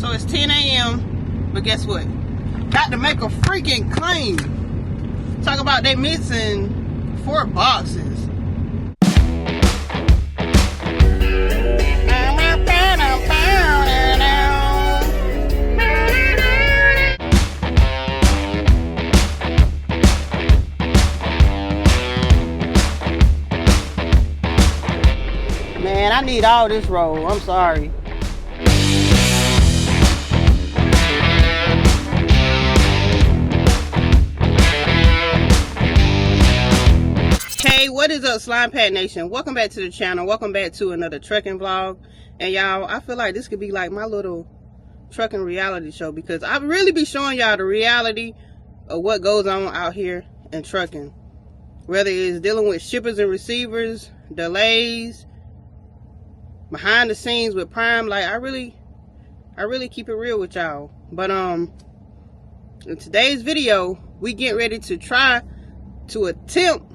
So it's 10 a.m. But guess what? Got to make a freaking claim. Talk about they missing 4 boxes. Man, I need all this roll. I'm sorry. Hey, what is up, Slimepack Nation? Welcome back to the channel. Welcome back to another trucking vlog. And y'all, I feel like this could be like my little trucking reality show, because I really be showing y'all the reality of what goes on out here in trucking. Whether it's dealing with shippers and receivers, delays, behind the scenes with Prime. Like, I really keep it real with y'all. But in today's video, we get ready to try to attempt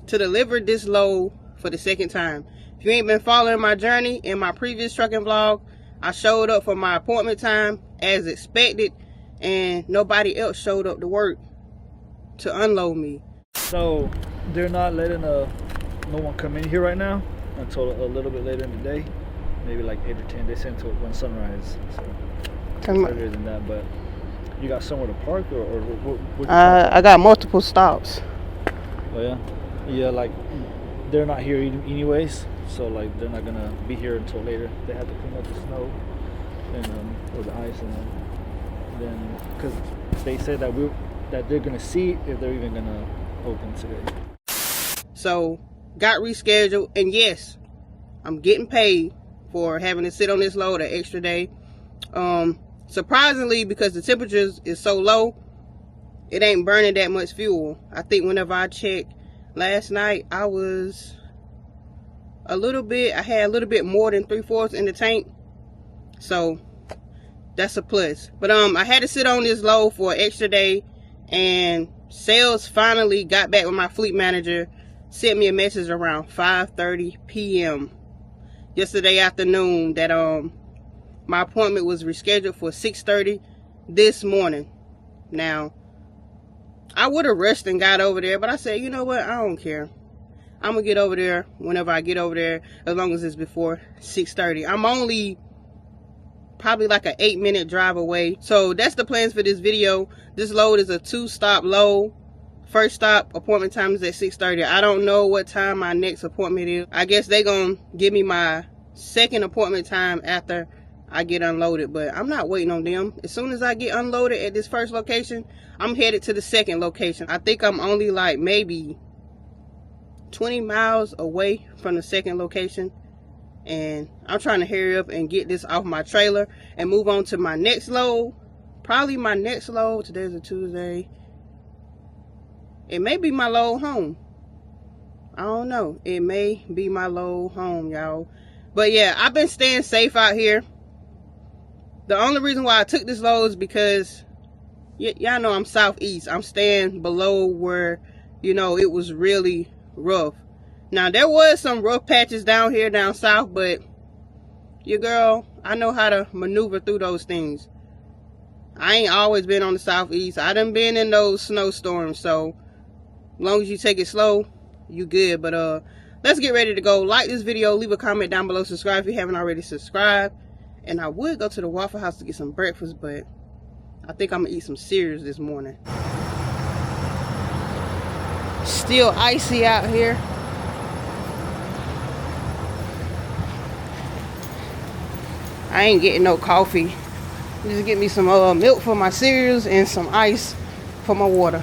to deliver this load for the second time. If you ain't been following my journey in my previous trucking vlog, I showed up for my appointment time as expected, and nobody else showed up to work to unload me. So they're not letting no one come in here right now until a little bit later in the day, maybe like 8 or 10. They said until when sunrise, so later than that. But you got somewhere to park, or what I got multiple stops. Oh yeah. Yeah, like they're not here anyways, so like they're not gonna be here until later. They have to clean up the snow and or the ice, and then because they said that they're gonna see if they're even gonna open today. So got rescheduled, and yes, I'm getting paid for having to sit on this load an extra day. Surprisingly, because the temperatures is so low, it ain't burning that much fuel. I think whenever I checked last night, I had a little bit more than 3/4 in the tank, so that's a plus. But I had to sit on this load for an extra day, and sales finally got back with my fleet manager, sent me a message around 5:30 p.m. yesterday afternoon that my appointment was rescheduled for 6:30 this morning. Now, I would have rushed and got over there, but I said, you know what, I don't care. I'm gonna get over there whenever I get over there, as long as it's before 6:30. I'm only probably like an 8-minute drive away. So that's the plans for this video. This load is a 2-stop load. First stop appointment time is at 6:30. I don't know what time my next appointment is. I guess they gonna give me my second appointment time after I get unloaded, but I'm not waiting on them. As soon as I get unloaded at this first location, I'm headed to the second location. I think I'm only like maybe 20 miles away from the second location, and I'm trying to hurry up and get this off my trailer and move on to my next load. Probably my next load. Today's a Tuesday. It may be my load home. I don't know. It may be my load home, y'all. But yeah, I've been staying safe out here. The only reason why I took this load is because y'all know I'm southeast. I'm staying below where, you know, it was really rough. Now, there was some rough patches down here down south, but your girl, I know how to maneuver through those things. I ain't always been on the southeast. I done been in those snowstorms, so as long as you take it slow, you good. But let's get ready to go. Like this video, leave a comment down below, subscribe if you haven't already subscribed. And I would go to the Waffle House to get some breakfast, but I think I'm gonna eat some cereals this morning. Still icy out here. I ain't getting no coffee. Just get me some milk for my cereals and some ice for my water.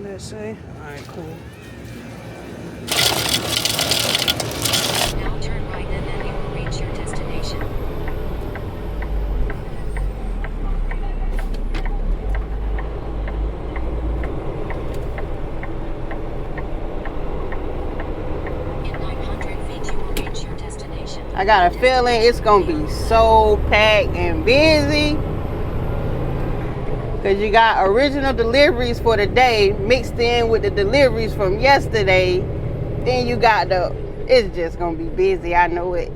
Let's say, alright, cool. Now turn right and then you will reach your destination. I got a feeling it's gonna be so packed and busy. Cause you got original deliveries for the day mixed in with the deliveries from yesterday. Then you got it's just gonna be busy, I know it.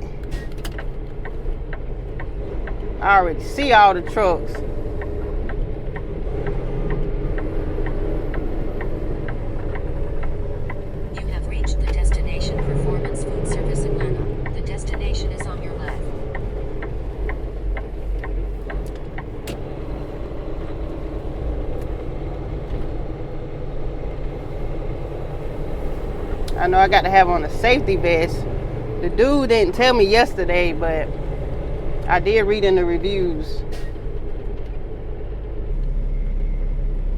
I already see all the trucks. You have reached the destination, Performance Food Service Atlanta. The destination is on your left. I know I got to have on a safety vest. The dude didn't tell me yesterday, but I did read in the reviews.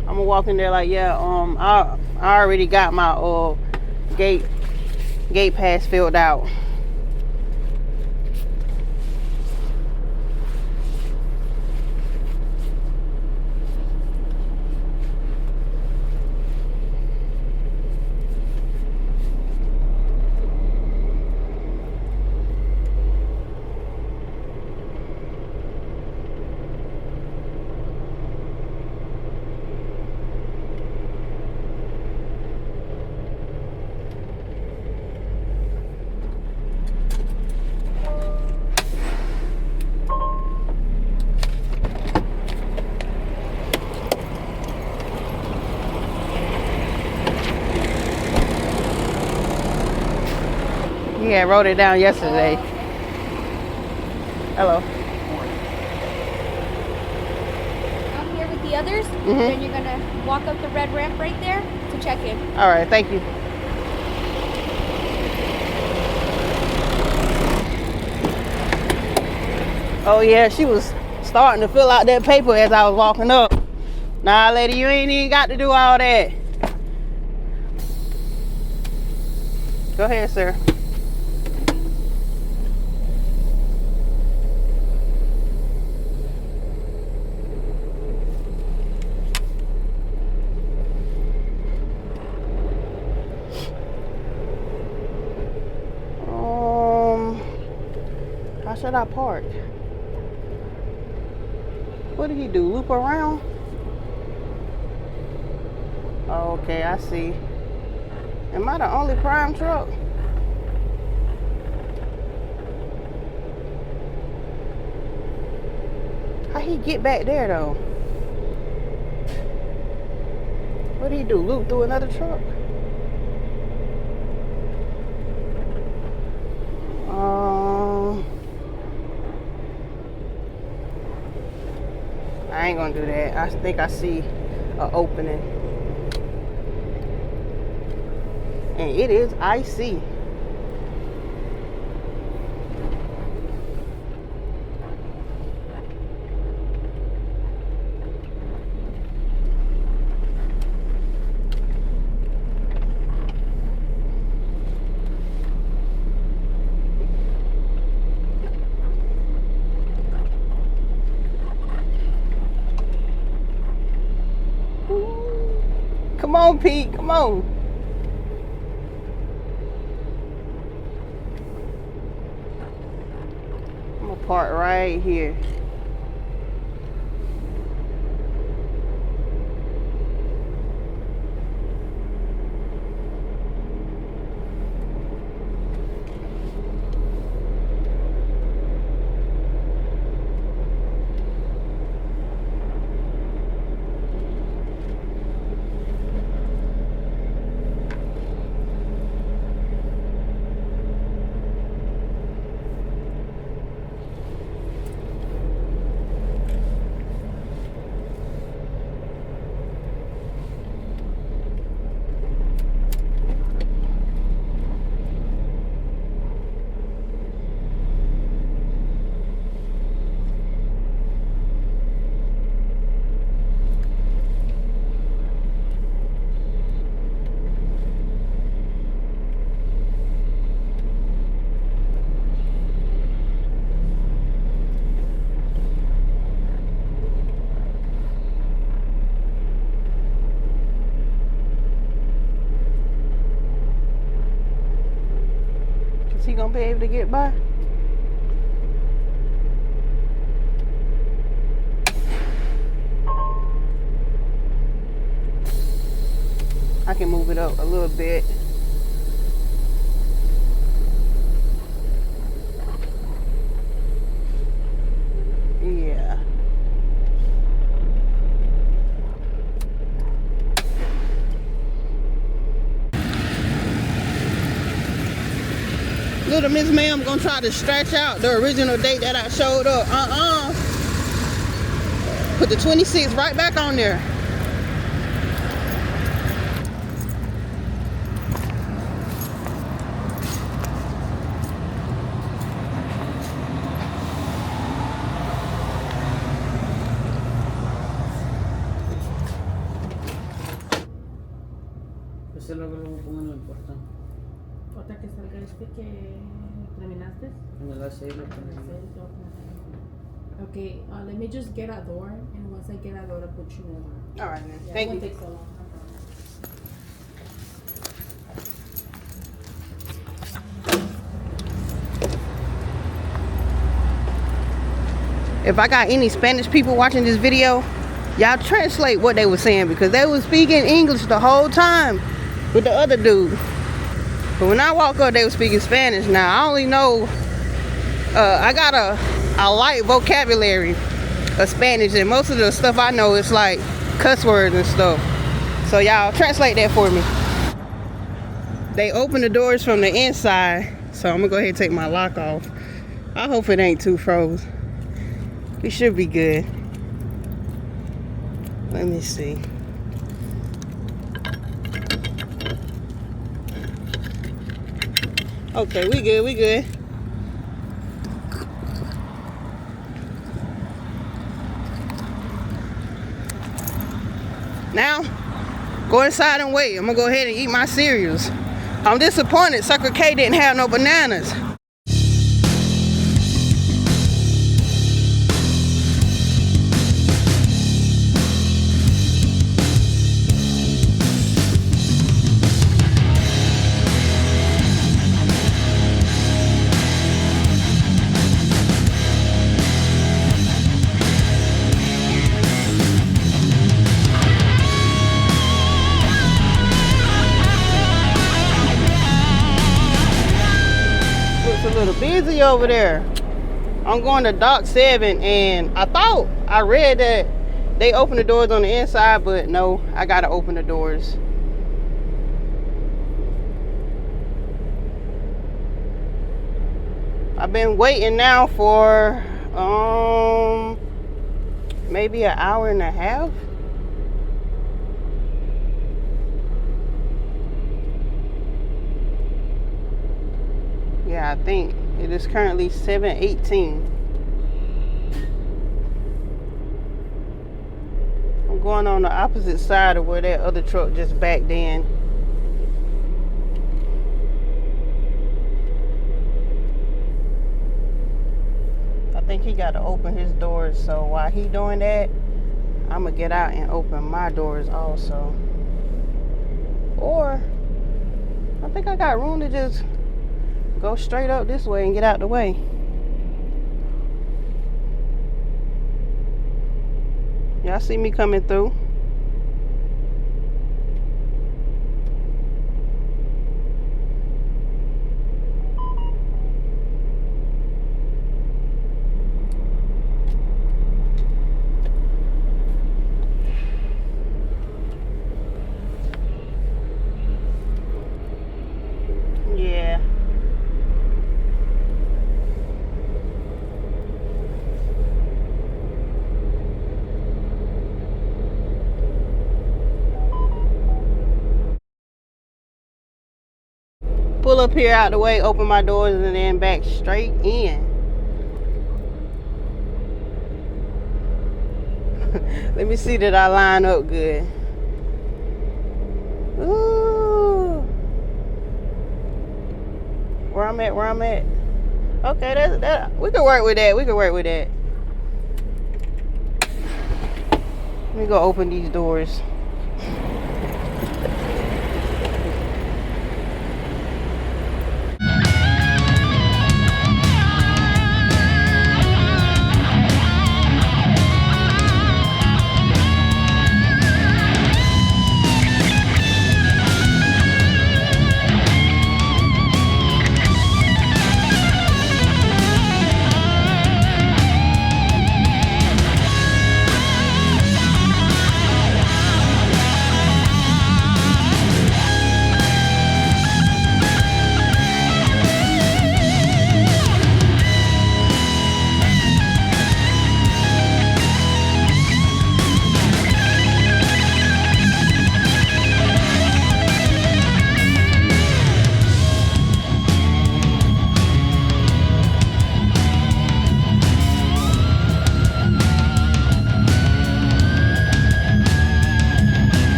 I'm gonna walk in there like, yeah, I already got my gate pass filled out. Yeah, I wrote it down yesterday. Hello. I'm here with the others. Then you're gonna walk up the red ramp right there to check in. All right, thank you. Oh yeah, she was starting to fill out that paper as I was walking up. Nah, lady, you ain't even got to do all that. Go ahead, sir. How should I park? What did he do? Loop around? Oh, okay, I see. Am I the only prime truck? How he get back there though? What did he do? Loop through another truck? I ain't gonna do that. I think I see an opening. And it is icy. Come on, Pete, come on. I'm gonna park right here. Is he gonna be able to get by? I can move it up a little bit. Yeah. Little Miss Ma'am gonna try to stretch out the original date that I showed up. Put the 26th right back on there. Eso es lo que luego pongo no importa. Otra que salga que terminaste. En el A6 lo pongo. Okay, let me just get a door, and once I get a door, I'll put you over. All right, man. Yeah, Thank it won't you. take so long. If I got any Spanish people watching this video, y'all translate what they were saying, because they were speaking English the whole time with the other dude. But when I walk up, they were speaking Spanish. Now, I only know, I got a light vocabulary of Spanish, and most of the stuff I know is like cuss words and stuff. So y'all translate that for me. They open the doors from the inside, so I'm gonna go ahead and take my lock off. I hope it ain't too froze. We should be good. Let me see. Okay, we good, we good. Now, go inside and wait. I'm gonna go ahead and eat my cereals. I'm disappointed Sucker K didn't have no bananas. A little busy over there. I'm going to Dock 7, and I thought I read that they open the doors on the inside, but no, I gotta open the doors. I've been waiting now for maybe an hour and a half. Yeah, I think it is currently 7:18. I'm going on the opposite side of where that other truck just backed in. I think he got to open his doors, so while he doing that, I'm gonna get out and open my doors also. Or I think I got room to just go straight up this way and get out the way. Y'all see me coming through? Yeah. Pull up here out the way, open my doors, and then back straight in. Let me see that I line up good. Ooh. Where I'm at. Okay, that we can work with that. Let me go open these doors.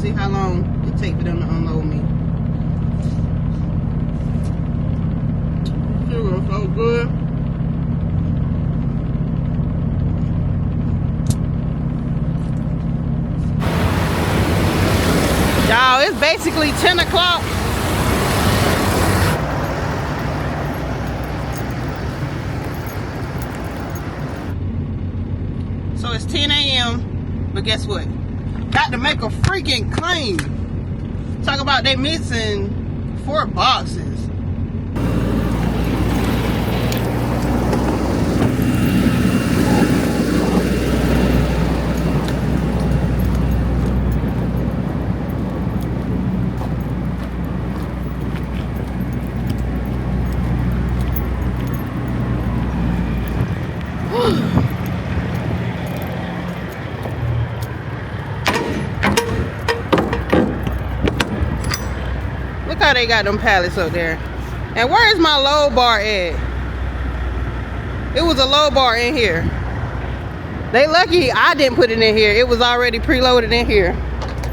see how long it takes for them to unload me. It was so good. Y'all, it's basically 10 o'clock. So it's 10 a.m. But guess what? Got to make a freaking claim. Talk about they missing 4 boxes. Look how they got them pallets up there. And where's my load bar at? It was a load bar in here. They lucky I didn't put it in here. It was already preloaded in here.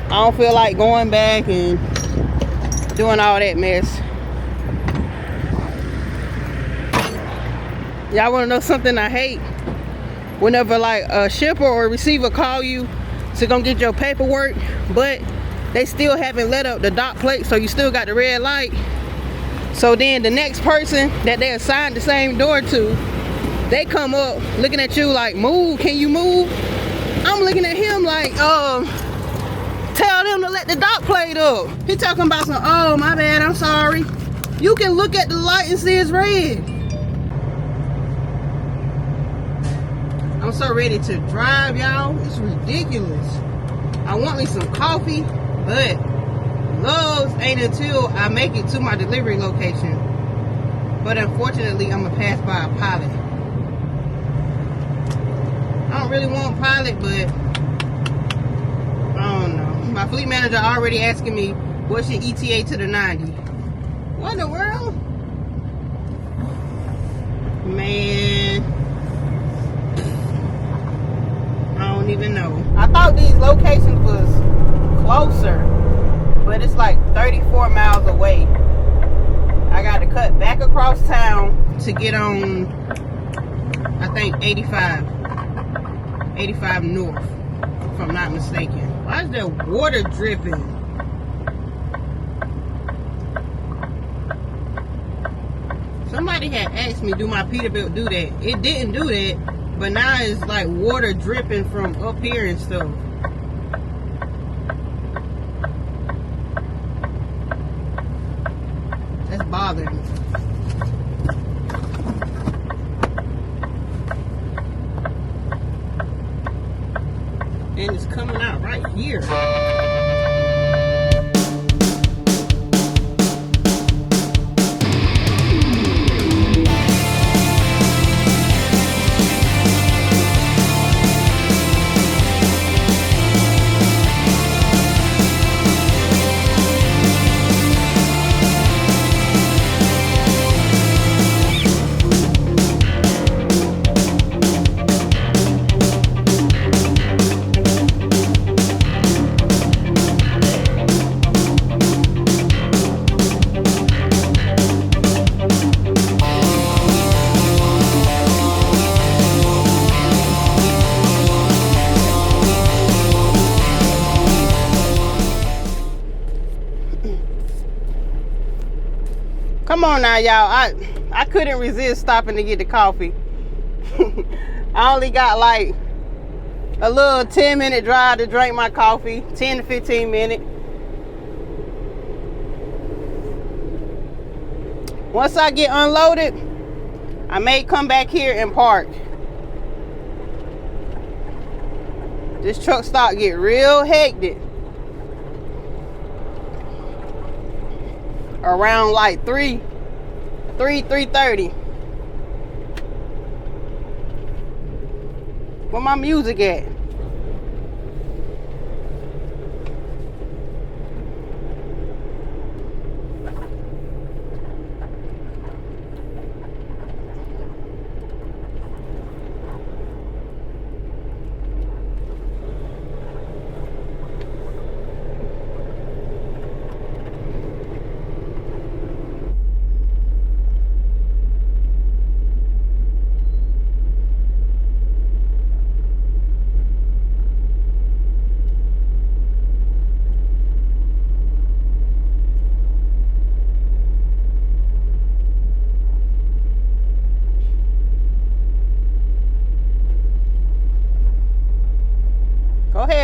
I don't feel like going back and doing all that mess. Y'all want to know something I hate? Whenever like a shipper or a receiver call you to come get your paperwork, but they still haven't let up the dock plate, so you still got the red light. So then the next person that they assigned the same door to, they come up looking at you like, move, can you move? I'm looking at him like, tell them to let the dock plate up. He talking about some, oh my bad, I'm sorry. You can look at the light and see it's red. I'm so ready to drive, y'all. It's ridiculous. I want me some coffee, but Love's ain't until I make it to my delivery location. But unfortunately, I'm gonna pass by a Pilot. I don't really want Pilot, but I don't know. My fleet manager already asking me what's your ETA to the 90. What in the world? Man, I don't even know. I thought these locations was closer, but it's like 34 miles away. I got to cut back across town to get on, I think 85 north, if I'm not mistaken. Why is there water dripping? Somebody had asked me, do my Peterbilt do that? It didn't do that, but now it's like water dripping from up here and stuff. That's bothering me. And it's coming out right here. Come on now, y'all. I couldn't resist stopping to get the coffee. I only got like a little 10-minute drive to drink my coffee. 10 to 15 minutes. Once I get unloaded, I may come back here and park. This truck stop get real hectic around like 3:30. Where my music at?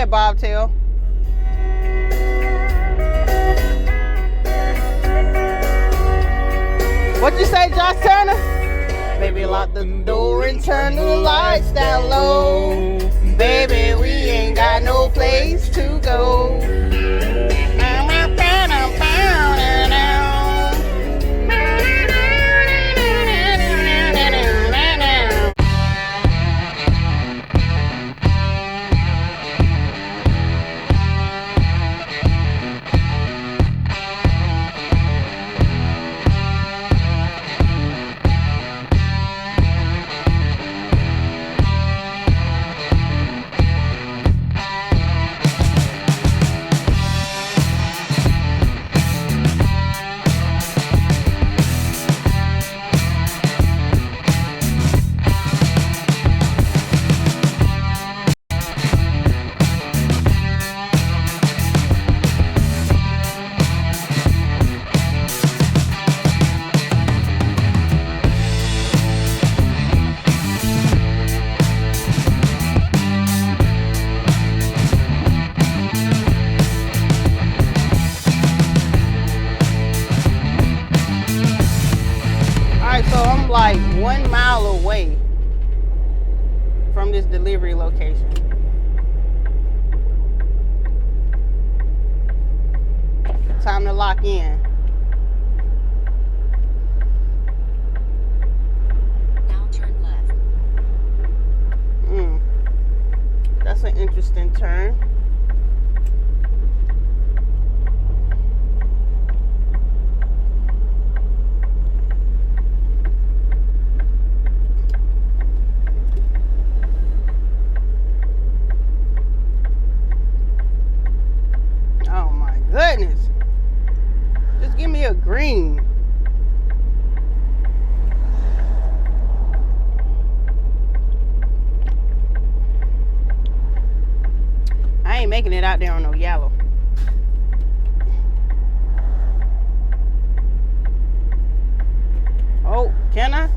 ahead, Bobtail. What you say, Josh Turner? Baby, lock the door and turn the lights down low. Baby, we ain't got no place to go. So I'm like 1 mile away from this delivery location. Time to lock in. Now turn left. That's an interesting turn. Goodness, just give me a green. I ain't making it out there on no yellow. Oh, can I?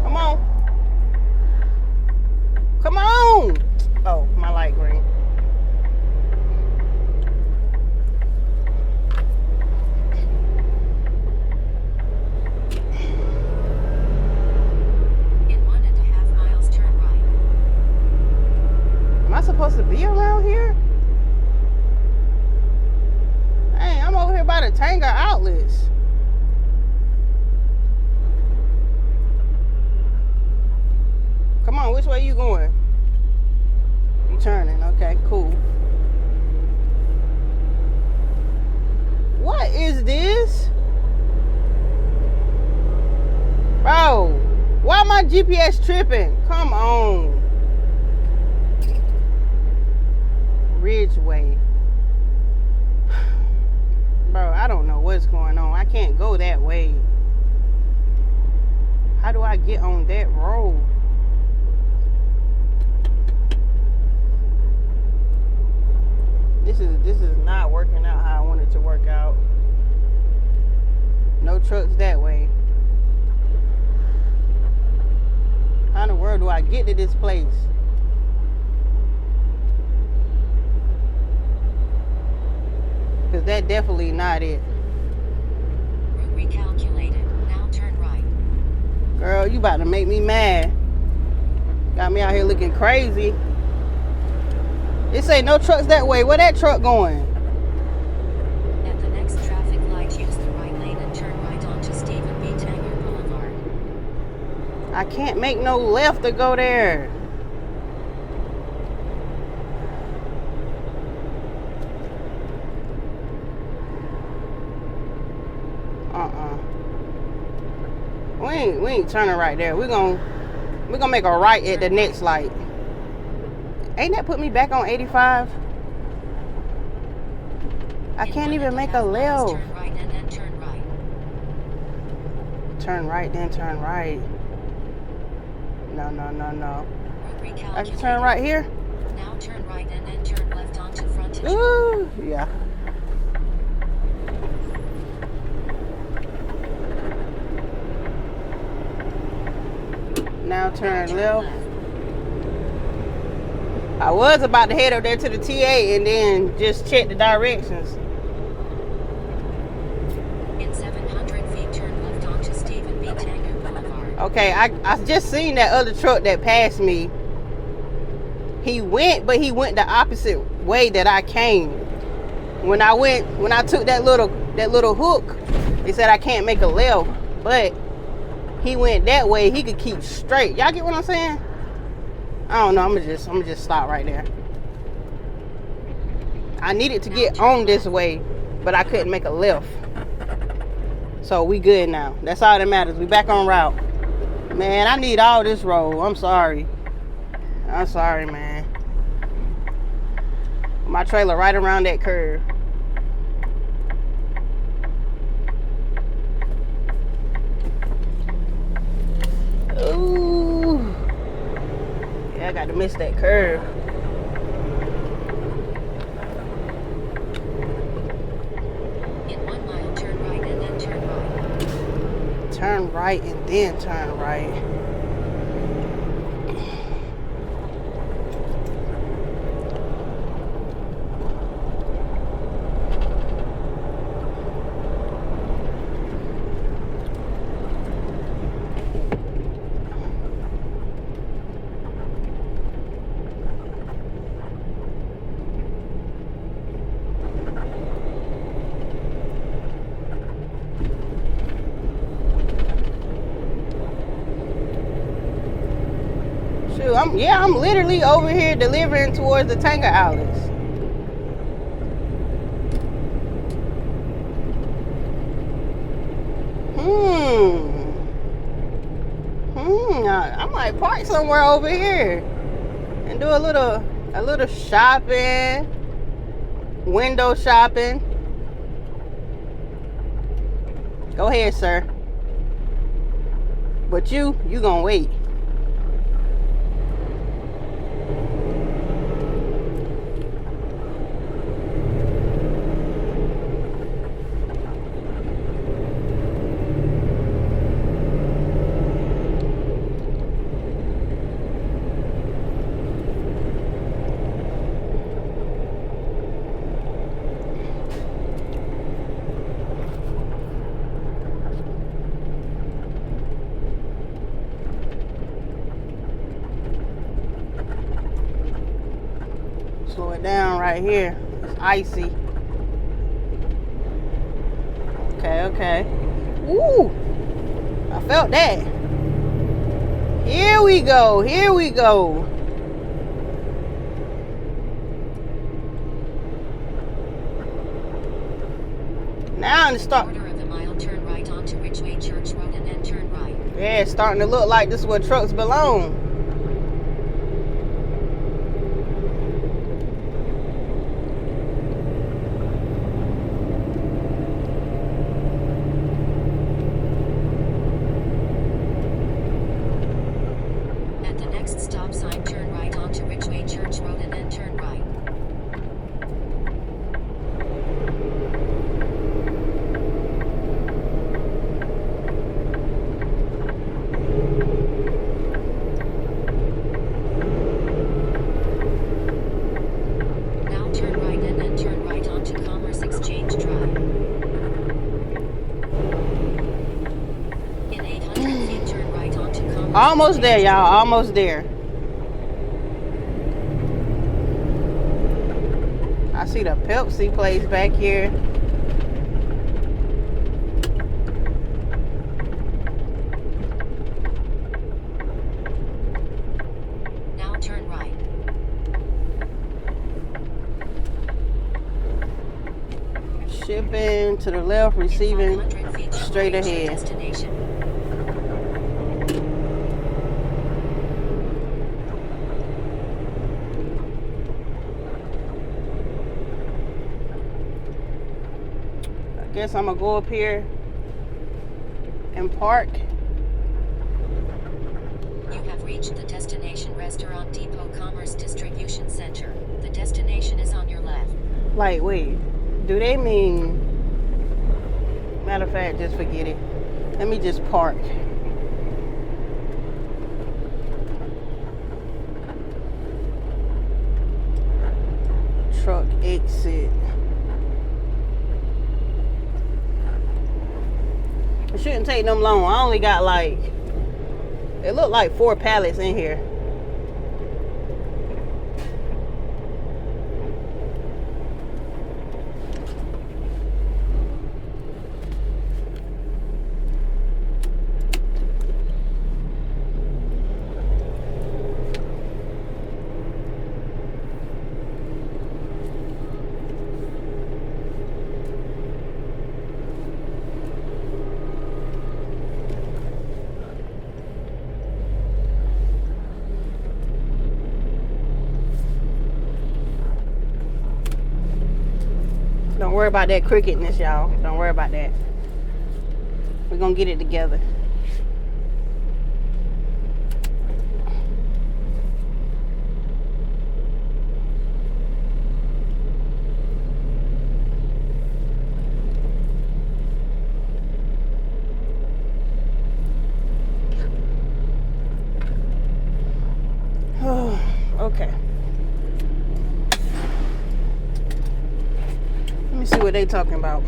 Come on. Oh, my light green. Supposed to be around here? Hey, I'm over here by the Tanger outlets. Come on, which way you going? You turning, okay, cool. What is this? Bro, why my GPS tripping? Come on. Ridgeway. Bro, I don't know what's going on. I can't go that way. How do I get on that road? This is not working out how I want it to work out. No trucks that way. How in the world do I get to this place? Because that definitely not it. Route recalculated. Now turn right. Girl, you about to make me mad. Got me out here looking crazy. It say no trucks that way. Where that truck going? At the next traffic light, use the right lane and turn right onto Stephen B. Tanger Boulevard. I can't make no left to go there. We ain't turning right there. We're gonna make a right at the next light. Ain't that put me back on 85? I can't even make a left. Turn right and then turn right. Turn right, then turn right. No. Route I can recalculated. turn right here. Now turn right and then turn left onto Frontage. Ooh, yeah. Now turn left. I was about to head up there to the TA and then just check the directions. In 700 feet, turn left onto Stephen B. Tanger Boulevard. Okay, I just seen that other truck that passed me. He went the opposite way that I came. When I took that little hook, they said I can't make a left, but he went that way. He could keep straight. Y'all get what I'm saying? I don't know. I'm gonna just stop right there. I needed to get on this way, but I couldn't make a left. So we good now. That's all that matters. We back on route. Man, I need all this road. I'm sorry. I'm sorry, man. My trailer right around that curve. Ooh. Yeah, I got to miss that curve. In 1 mile, turn right and then turn right. Turn right and then turn right. I'm literally over here delivering towards the Tanger outlets. I might park somewhere over here and do a little shopping, window shopping. Go ahead, sir. But you gonna wait. Slow it down right here. It's icy. Okay. Woo! I felt that. Here we go. Now to start. Quarter of a mile, turn right onto Ridgeway Church Road and then turn right. Yeah, it's starting to look like this is where trucks belong. At the next stop sign, turn right onto Ridgeway Church Road and then turn right. Now turn right and then turn right onto Commerce Exchange Drive. In 800 feet, turn right onto Commerce Almost there, Exchange y'all. Almost there. I see the Pepsi place back here. Now turn right. Shipping to the left, receiving 500 feet, straight reach your ahead. destination. I guess I'm gonna go up here and park. You have reached the destination Restaurant Depot Commerce Distribution Center. The destination is on your left. Like, wait, do they mean? Matter of fact, just forget it. Let me just park. truck exit. It shouldn't take them long. I only got like, it looked like 4 pallets in here. Don't worry about that cricketness, y'all. Don't worry about that. We're gonna get it together. Oh, okay. Let me see what they talking about.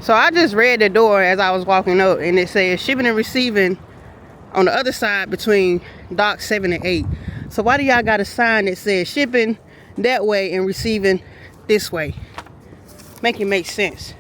So I just read the door as I was walking up, and it says shipping and receiving on the other side between dock 7 and 8. So why do y'all got a sign that says shipping that way and receiving this way? Make it make sense.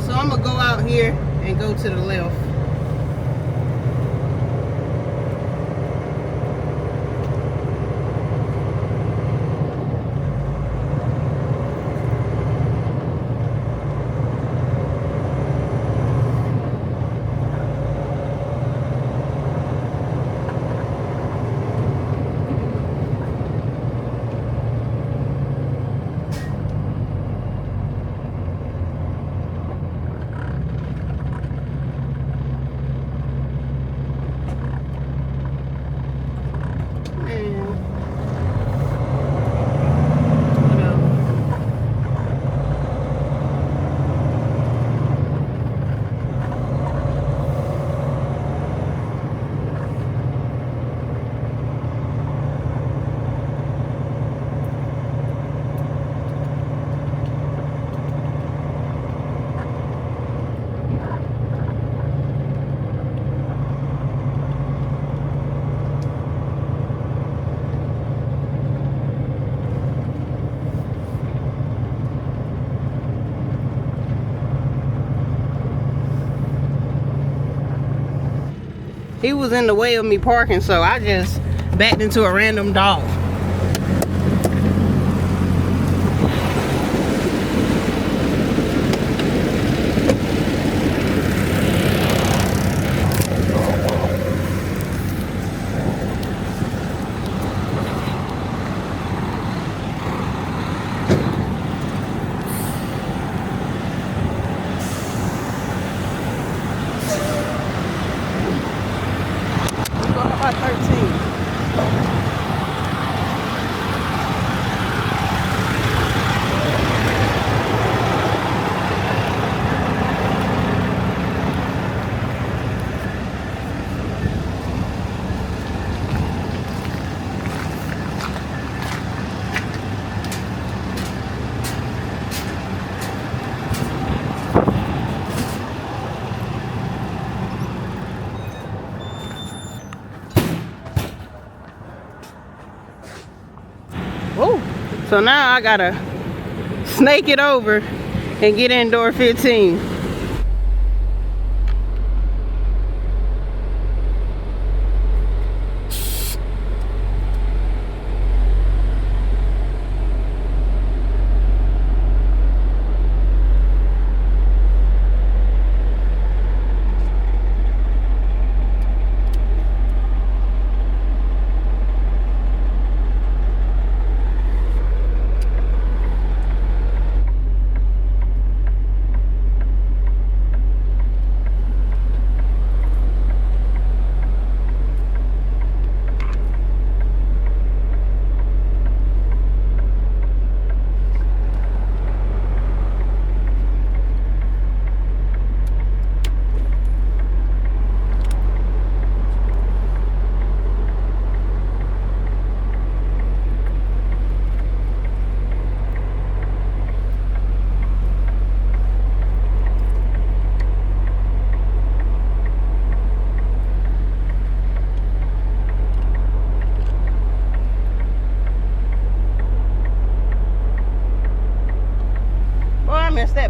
So I'm gonna go out here and go to the left. He was in the way of me parking, so I just backed into a random dog. About 13. Whoa. So now I gotta snake it over and get in door 15.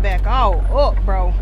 back all up, bro.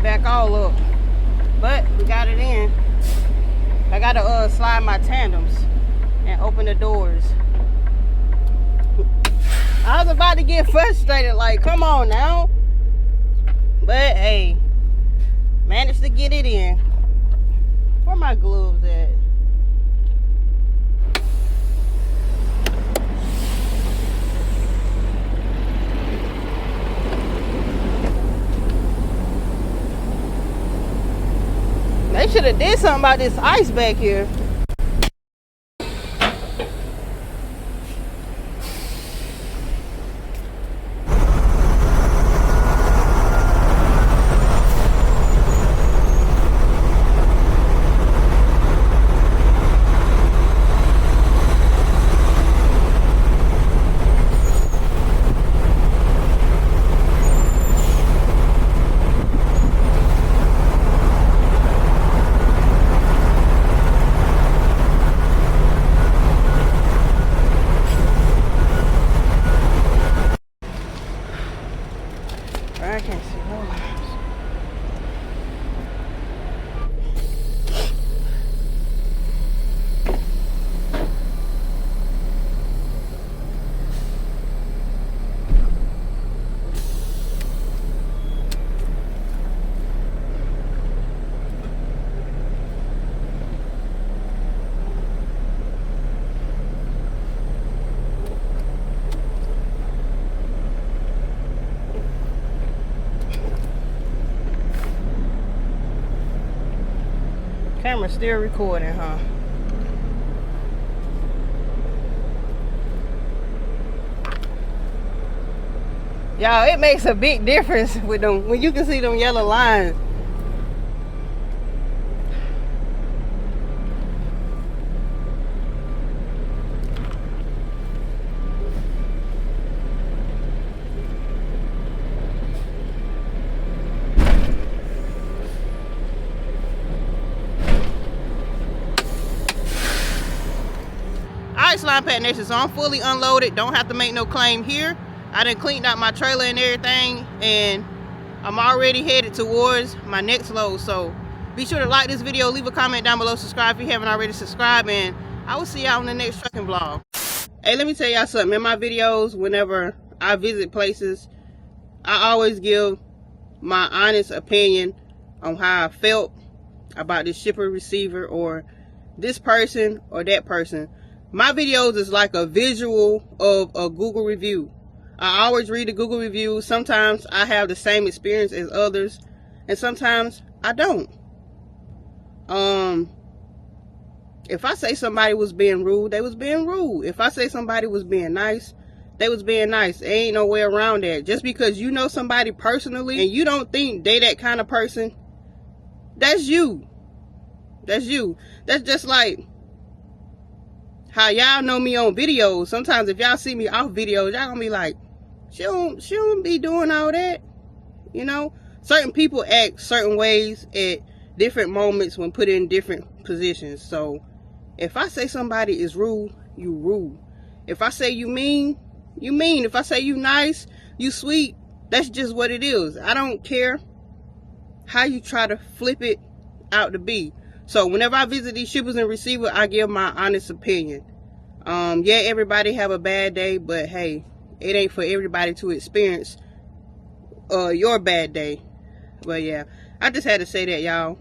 Back all up, but we got it in. I gotta slide my tandems and open the doors. I was about to get frustrated, like, come on now, but hey, managed to get it in. Where my gloves at? They should have did something about this ice back here. I can't see no lines. Camera's still recording, huh? Y'all, it makes a big difference with them when you can see them yellow lines. Slimepack Nation, so I'm fully unloaded, don't have to make no claim here. I done cleaned out my trailer and everything, and I'm already headed towards my next load. So be sure to like this video, leave a comment down below, subscribe if you haven't already subscribed, and I will see y'all in the next trucking vlog. Hey, let me tell y'all something. In my videos, whenever I visit places, I always give my honest opinion on how I felt about this shipper, receiver, or this person or that person. My videos is like a visual of a Google review. I always read the Google reviews. Sometimes I have the same experience as others, and sometimes I don't. If I say somebody was being rude, they was being rude. If I say somebody was being nice, they was being nice. There ain't no way around that. Just because you know somebody personally and you don't think they that kind of person, that's you. That's you. That's just like how y'all know me on videos. Sometimes if y'all see me off videos, y'all gonna be like, she don't be doing all that. You know, certain people act certain ways at different moments when put in different positions. So if I say somebody is rude, you rude. If I say you mean, you mean. If I say you nice, you sweet. That's just what it is. I don't care how you try to flip it out to be. So whenever I visit these shippers and receivers, I give my honest opinion. Yeah, everybody have a bad day, but hey, it ain't for everybody to experience your bad day. But yeah, I just had to say that, y'all.